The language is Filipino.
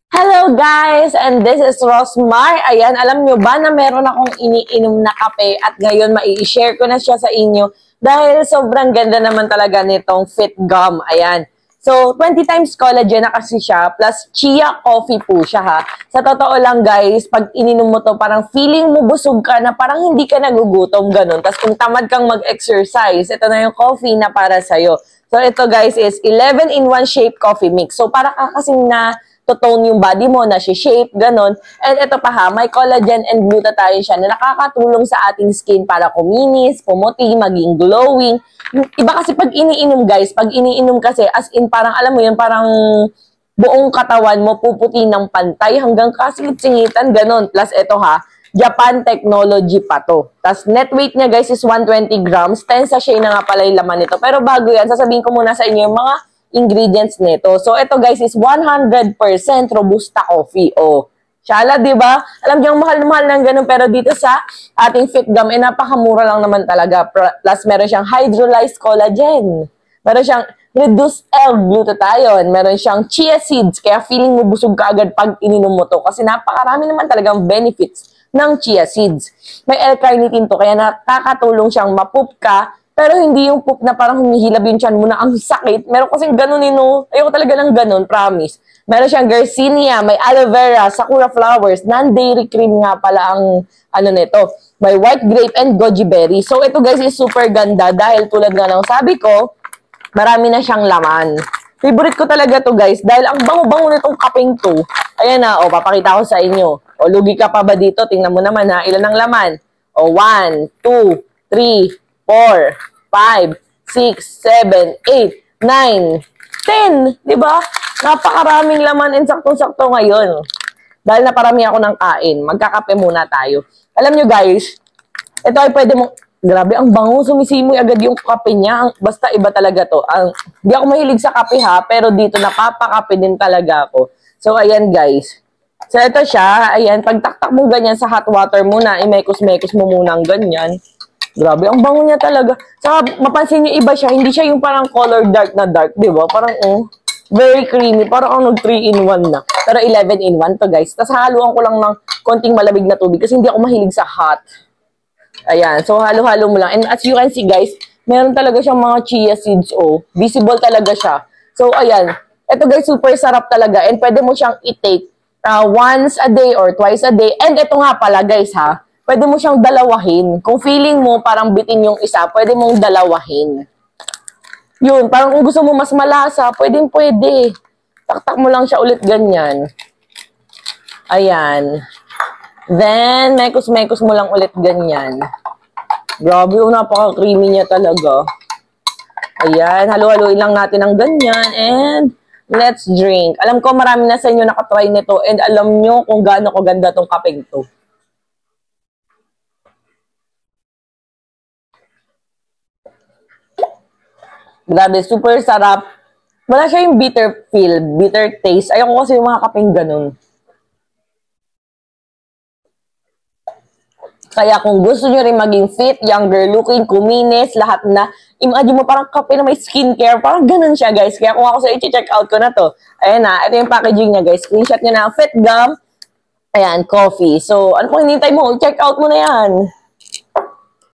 Hello guys! And this is Rosmar. Ayan, alam nyo ba na meron akong iniinom na kape at ngayon mai-share ko na siya sa inyo dahil sobrang ganda naman talaga nitong Fit Gum. Ayan. So, 20 times collagen na kasi siya plus chia coffee po siya ha. Sa totoo lang guys, pag ininom mo to parang feeling mo busog ka na parang hindi ka nagugutom ganun. Tapos kung tamad kang mag-exercise, ito na yung coffee na para sa'yo. So, ito guys is 11-in-1 shape coffee mix. So, para ka kasing na to-tone yung body mo, na shape, ganon. And ito pa ha, may collagen and glutathione siya na nakakatulong sa ating skin para kuminis, pumuti, maging glowing. Iba kasi pag iniinom guys, pag iniinom kasi as in parang alam mo yun, parang buong katawan mo puputi ng pantay hanggang kasingit-singitan, ganon. Plus ito ha, Japan technology pa to. Tapos net weight niya guys is 120 grams, 10 sachet na nga pala yung laman nito. Pero bago yan, sasabihin ko muna sa inyo yung mga ingredients nito. So, ito guys is 100% Robusta coffee. Oh, syala, di ba? Alam niyo, mahal-mahal ng ganun. Pero dito sa ating Fit Gum, napakamura lang naman talaga. Plus, meron siyang hydrolyzed collagen. Meron siyang reduced L-glutathione. Meron siyang chia seeds. Kaya feeling mo busog ka agad pag ininom mo to. Kasi napakarami naman talagang benefits ng chia seeds. May L-carnitine to. Kaya nakakatulong siyang mapoop ka. Pero hindi yung poop na parang humihilab yung tiyan mo na ang sakit. Meron kasing ganun no. Ayoko talaga ng ganun, promise. Meron siyang Garcinia, may aloe vera, sakura flowers, non-dairy cream nga pala ang ano nito. May white grape and goji berry. So ito guys is super ganda dahil tulad nga ng sabi ko, marami na siyang laman. Favorite ko talaga to guys dahil ang bango-bango nitong kapeng to. Ayan na, papakita ko sa inyo. Lugi ka pa ba dito? Tingnan mo naman ha, ilan ang laman? 1, 2, 3, 4, 5, 6, 7, 8, 9, 10. Diba? Napakaraming laman and saktong-sakto ngayon. Dahil naparami ako ng kain, magkakape muna tayo. Alam nyo guys, ito ay pwede mong, grabe, ang bango, sumisimoy agad yung kape niya. Basta iba talaga to. Di ako mahilig sa kape ha, pero dito napapakape din talaga ako. So, ayan guys. So, ito siya. Ayan, pagtaktak mo ganyan sa hot water muna, imekos-mekos mo muna ang ganyan. Grabe, ang bango niya talaga. Saka, mapansin niyo iba siya. Hindi siya yung parang color dark na dark, di ba? Parang, very creamy. Parang ang 3-in-1 na. Pero 11-in-1 to, guys. Tapos, haluan ko lang ng konting malamig na tubig kasi hindi ako mahilig sa hot. Ayan. So, halo-halo mo lang. And as you can see, guys, meron talaga siyang mga chia seeds, Visible talaga siya. So, ayan. Ito, guys, super sarap talaga. And pwede mo siyang i-take once a day or twice a day. And ito nga pala, guys, ha. Pwede mo siyang dalawahin. Kung feeling mo parang bitin yung isa, pwede mong dalawahin. Yun, parang kung gusto mo mas malasa, pwede. Taktak mo lang siya ulit ganyan. Ayan. Then, mekos-mekos mo lang ulit ganyan. Grabe, napaka-creamy niya talaga. Ayan, halo-haloin lang natin ng ganyan. And, let's drink. Alam ko marami na sa inyo nakatry nito and alam nyo kung gaano kaganda tong kapeng to. Grabe, super sarap. Wala siya yung bitter feel, bitter taste. Ayoko kasi yung mga kapeng ganun. Kaya kung gusto nyo rin maging fit, younger looking, kuminis, lahat na, imagine mo parang kape na may skincare, parang ganun siya guys. Kaya kung ako sa i-check out ko na to, ayan na, ito yung packaging niya guys. Screenshot nyo na, Fit Gum, ayan, coffee. So, ano pang hinintay mo? Check out mo na yan.